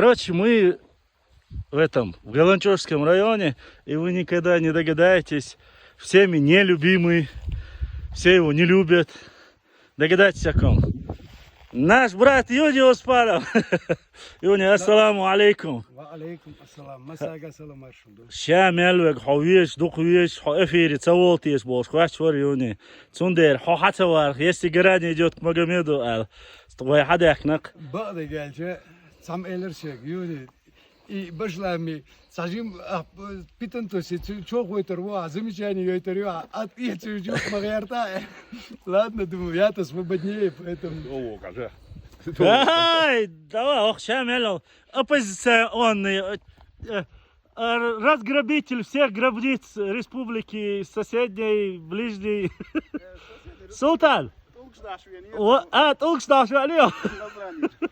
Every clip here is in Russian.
Короче, мы в Галанчожском районе, и вы никогда не догадаетесь, всеми нелюбимый, все его не любят. Догадайтесь о ком. Наш брат Юни Оспаров. Юни, ассаламу алейкум. Ва алейкум ассалам. Масага салам аршуду. Шамелвек, хавиеш, духвиеш, эфире, цаволтиеш, бош, хвачвар Юни. Цундер, хахатавар, если грани идет к Магомеду, твой хадахнак. Бада гелче, сам элершек, Юни. И башлами, сажим питантоси, чок войтерва, замечание войтерва, от этих чук магарта. Ладно, думаю, я-то свободнее, поэтому... О, кажи. Ай, давай, ох, Шамелов, оппозиционный, разграбитель всех гробниц республики соседней, ближней. Султан. Толкшдаш, алё.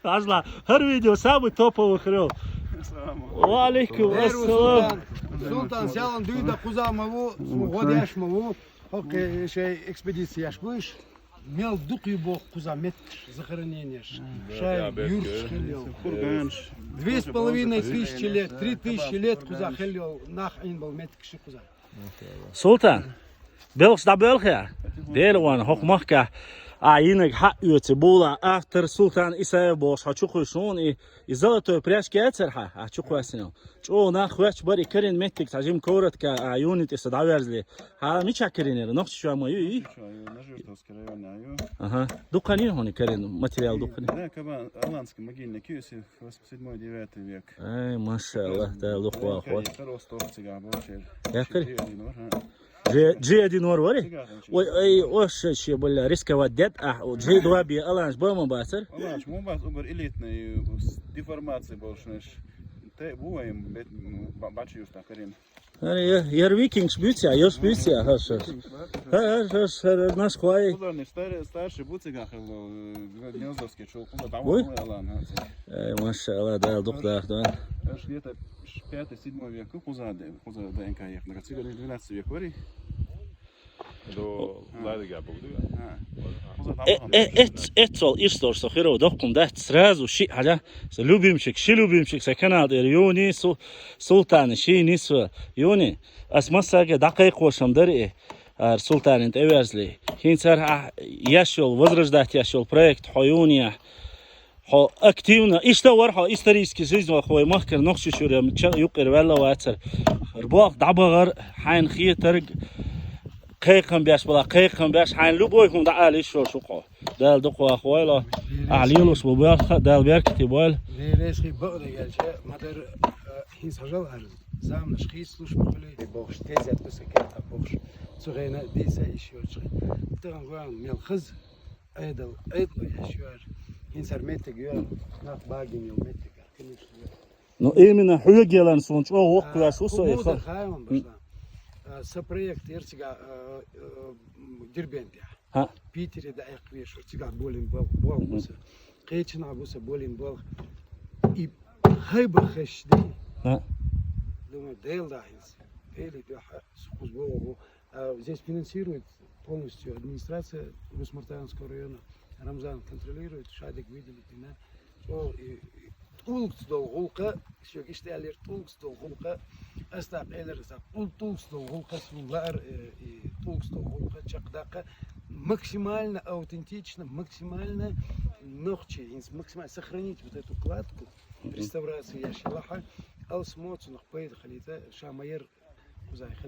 Ажла, хар видео, самый топовый хрел. Алейкум ассалам. Султан, сялан дүйда кузамаву, смугод яшмаву, окей, шей экспедиция яшбуш. Мел дуки бог куза меткш, захоронениеш. Шай юрш хелил. 2500 лет, 3000 лет куза хелил, нах ин был меткш куза. Султан, белш да белхя. Дерван, хохмахка. Инак хаюцы була автор Султан Исаев бош, хачуху шон и золотой пряжки эцерха, хачуху асинел. Чо на хвач бари керин метик тажим коротка, юнит иса даверзли. Мича керинер, нохчи шо амаю. Ага. Дукани хони керин, материал дукани. Да, кабан, аланский могильный кюси, 7-9 век. Ай, машаллах, да, лухва хват. Я керин. G1 вари? Ой, что было рисковать дед, G2 би аланж был мабасер? Аланж, мабас убер элитный, деформации больше. Те буем, бачу юста керин. Яр викингс бютя, я бютя, наш хвай. Ударный старший буцега хело, гнездовский чул, Ой? алан. Машаллах, да, доктор, да. Аж где-то 5-7 век, куза ДНК ехал, на 12 век вари. До Лайдега был, Этцол истор, что херово докум, да, сразу ши, халя, любимчик, за канал, Юни, Султан, ши, нисва, Юни, асмасага, дакай кошам, дари, Султан, эверзли, хинцар, яшел, возрождать яшел проект, Юния, активно, и что варха исторический жизнь вахой махкер нохши шурям юкер вела ватер рбах дабагар хайн хиетер قيقم بيش بلا قيقم بيش حين لبويكم دعالي شو شقو دال دقوا أخويلا عليلوس ببيرخ دال بيركتي بويل ليش خي بقول يا شيء مدر هين سجل هذا زام نشخيص لوش مقولي بوش تيزات بس كات بوش صغيرنا ديزا يشيور شيء ترى قام ميل خز أيدل يشيور هين سرمتك يور ناق باقي ميل متك Ну именно хуйгелан сонч о вок квас усо ехал сопроект ерчига Дербенте Питере да эквеш ерчига болин бол буса кечина буса болин бол и хайба хашди думаю дейл да или да здесь финансирует полностью администрация Гусмартанского района. Рамзан контролирует, Шадик видели, что Тулксдол гулка, что иштелер Тулксдол гулка, остап элер остап Тулксдол гулка сулар и Тулксдол гулка чакдака максимально аутентично, максимально ногче, максимально сохранить вот эту кладку реставрации Яшилаха, алсмоцу нахпейд халита шамайер.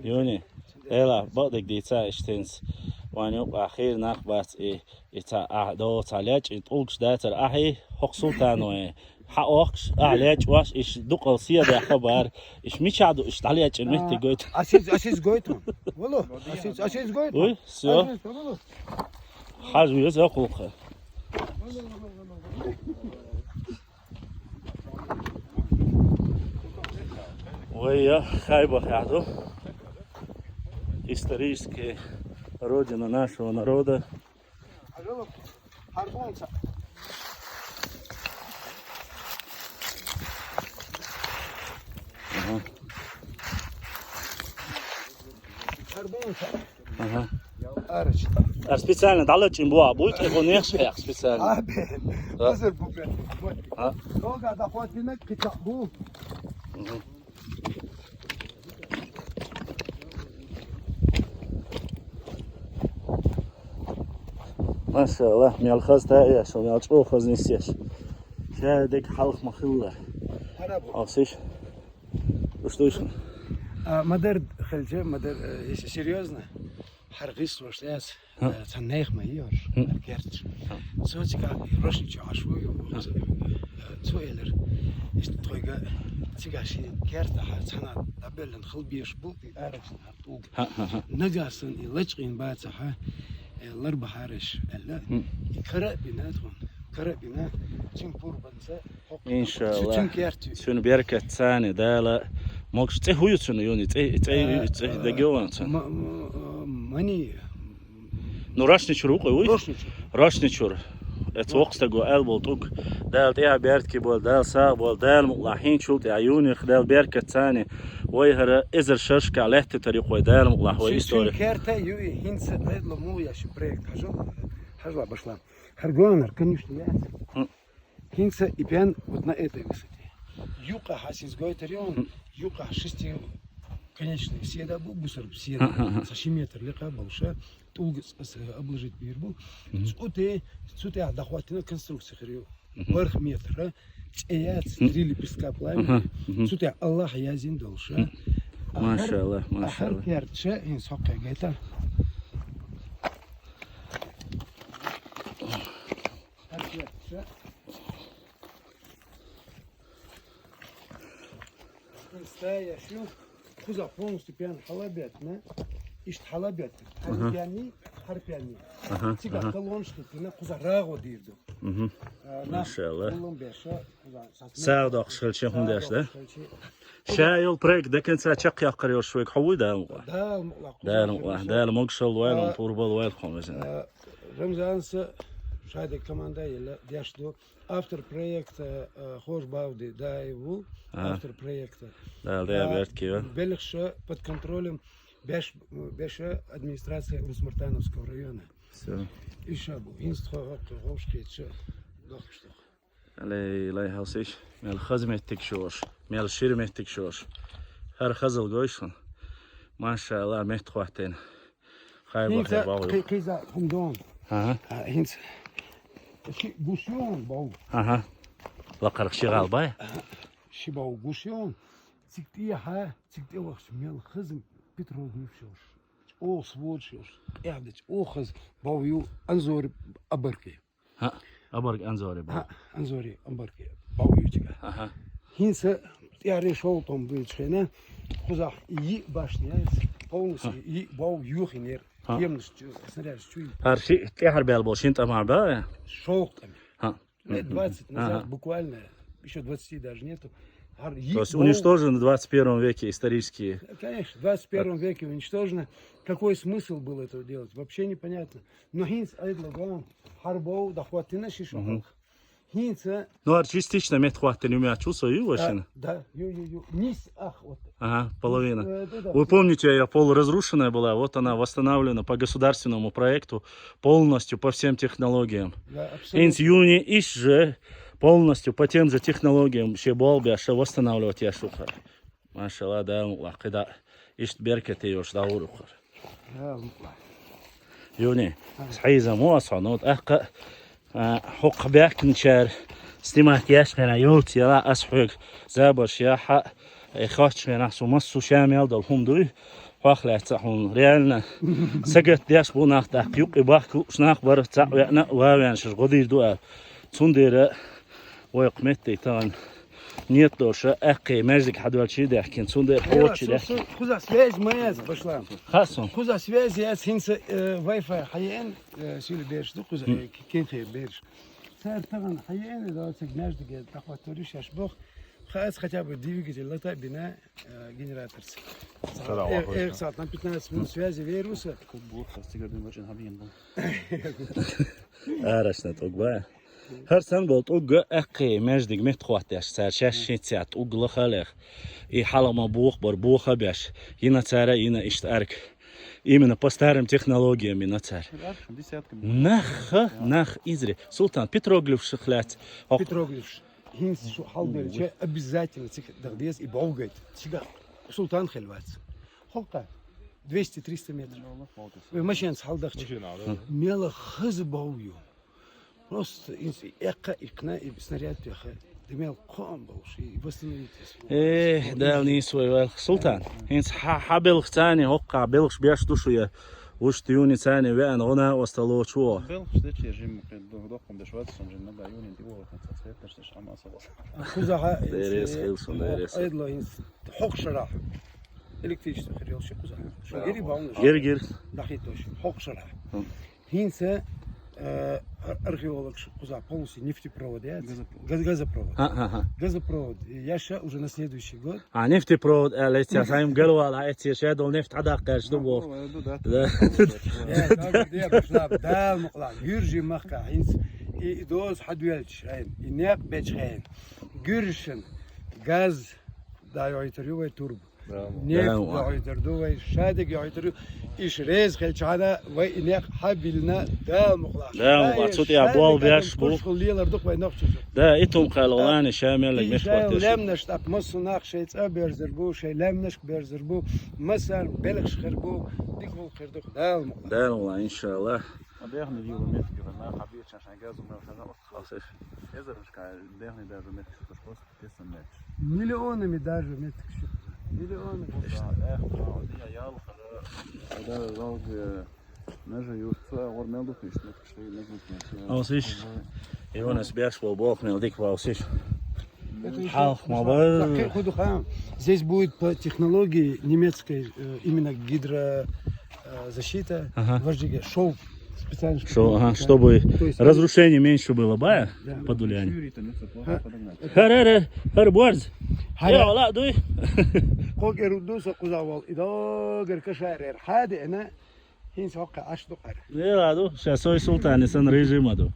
يوني إلا بعدك ديتا إشتنس وانيوب أخير نخبت إتا أعدو تعليج إنتولكش داتر أحي حق سلطانوه حقوقش أعليج واش إش دقل سيادة خبر إش ميشادو إش تعليج المهتي قويت أسيس قويتهم والله أسيس قويتهم وي سيو حاج ويز أقولك ويا خايبة خاطو историческая родина нашего народа. Ага. Araç. Специально далеч им буа будет, его не шех специально. Abi. Hazır bu kadar. Ha. Olga da fatine kıçak bu. ما شاء الله ميال خز تاعيش وميال شو خز نسيش شادك حلق مخلة Harap. أصيش وش تويش Madar خلجة madar серьезно. Харгис слушаясь. Цаннех майор. Керч. Сочка рошничо ашвою. Цойлер. Ist тройга. Цигаши керта цана дабелен хылбиш бу аракс хартуг. Нагасын илачкин бацаха. الأربع حارش لا كرا بيناتهم كرا بينات تنبور بنسا إن شاء الله شنو بيركة ثاني دالا موكش تهوي شنو يوني تي دجوان ماني نوراشني شروق وي راشني شور اتوقع جو البول توك دال تيا بيرت بول دال سا بول دال ملاحين شوت عيوني خدال بيركة ثاني ويهرا إزر شرش كعلهت طريق ويدال ملاح ويستوري كارتا يوي هينس هيدلو مو يا شبريك هجلا بشلا هرجوانر конечно я هينس إبيان вот на этой высоте юка хасис гойтарион юка шести конечный седа был бусер седа сашиметр лека болша тулгс обложить бирбу цуте адахватина конструкция хрю верх метра эят стрили песка пламя цуте Аллах язин долша ما شاء الله ما شاء الله كارتشا إن سوق جيتا إنستايا شو خذ полностью пьян халабят на إشت халабят харпяни харпяни تيجا كلون شتو на خذ راغو ديردو ما شاء الله كلون بيشا ساعد أخشل شيء هم داش ده شايل بريك ده كنت سأشق يقرأ شوي حوي ده ده المقشل وين طوربال وين خمسين رمضان شايد كماندا يلا ديشتو after project خوش باودي да его after project да بيرت كيو белых под контролем беш администрация Русмартановского района все еще был инстхо хошки че дохшто لا يحسيش من الخزمة تكشوش من الشير تكشوش هر خزل جويشون ما شاء الله مهت خواتين خايب خير باوي كيزا همدون هنس شي بوشيون باو لقرق شي غالباي شي باو بوشيون تكتيها تكتي وقت من الخزم بترول نفشوش او سوودشوش قاعدت او خز باويو انزور ابركي أبرق أنزوري باو أنزوري أمبركي باويو تيجا هنسا يعني شو توم بيتشينا خذا باشنياس بونس باو يوخينير يمنش سنرير شوي هرشي تيحر بالبوشين تمام با шоу там. Лет 20 назад буквально, еще 20 даже нету. То есть уничтожены в 21 веке исторические. Конечно, в 21 веке уничтожено. Какой смысл был этого делать? Вообще непонятно. Но хинц айдлаган харбоу дахватина шишохал. Хинца. Ну, частично медхватин умея чувствую вашина. Да, низ вот. Ага, половина. Вы помните, полуразрушенная была, вот она восстановлена по государственному проекту полностью по всем технологиям. Да, абсолютно. Юни иш же полностью по тем же технологиям ще болбя, ще восстанавливать я шухар. Машалла, да, лакида иш беркете yoш да урухар. Юни, схайза муасанот ахка حق بيكن شار استمات ياشخنا يوت يلا أسحق زابر شياحة إخواتش من أحسو مصو شامل دلهم دوي واخلع تحون ريالنا سقط دياش بوناخ تحقيق إباكو شناخ بره تعوينا واوين شغدير دوال تندير ويقمتي تان نيت دورشة أقي مجدك حدوال شي ده كن تندير حوتش ده خذ связь моя пошла. خاصم خذ связь я синца Wi-Fi حيان شيل بيرش دو خذ كين خير بيرش صار طبعا حيان إذا مجدك تقوتوريش أشبخ خلاص хотя бы двигатель лата бина генератор. Эх, сад на 15 минут связи вируса. أرشنا تقبل هر سنة بقول أوجا أقي مجدك متخوات ياش سار شاش ساعات أوجلا خالق إي حالا ما بوخ بر بوخ بياش ينا ترى ينا إشتارك именно по старым технологиям на царь. Десятками. Нах изри. Султан Петроглиф шахлять. Петроглиф. Хинс шу халберче обязательно цих дагдес и баугайт. Чига Султан Хельвац. Холка 200-300 метров. Машин с халдахчи. Мела хыз баую. Просто эка икна и снаряд пеха. Демел ком бауши и восстановить. Да, не свой Султан. Хинс حبل ثاني هوقع بلش بيش دوشية. وش تيوني ثاني وين غنا وصلوا شو. Бел, что режим доходом до Швеции, он же на Байоне, его концентрация, что ж ама собой. Кузаха. Дерес Хилсон, дерес. Айдло инс хокшара. Электричество хрел ши куза. Шагири баунш. Гир. Дахитош хокшара. Хинса археолог куза полностью нефтепровод, газопровод. Газопровод. Яша уже на следующий год. نفتي لسه سايم قالوا على اتي شادو نفت عداق شدو Я башлап дал муклан. Гюржи махка. Хинс и доз хадвелч. Инек бечхен. Гюршен газ да йойтерювай турб. نفت يعيدردوه شادق يعيدردوه إيش ريز خلش على وإنك حبلنا دا مقلاش دا مقلاش صوتي عبوال بيش بو خليه لردوك وينقش دا إتهم خلواني شامل لك مش وقت لم نشتاق مصر ناقشيت بيرزربو شي لم نشك بيرزربو مثلا بلغش خربو ديكول خردوك دا مقلاش دا والله إن شاء الله Дехни дилометр, ما حبيتش عشان جازو ما خلاص خلاص. إذا مش كان دехни даже метр что ж просто 500 метров. مليونами даже метр. مليون هذا زوج نجا يوسف ورميلدو فيش نكشتي نجم أوسيش يونس بيش والبوق من ديك وأوسيش حالخ ما بال ходу хам. Здесь будет по технологии немецкой именно гидрозащита вождения шоу специально чтобы разрушение меньше было, бая подуляне. هر بورز يا لا دوي كوك يردوس قزاوال إذا كشارير حادي أنا هين سوق عشرة قرر يا دو شاسوي سلطان سن ريجيم دو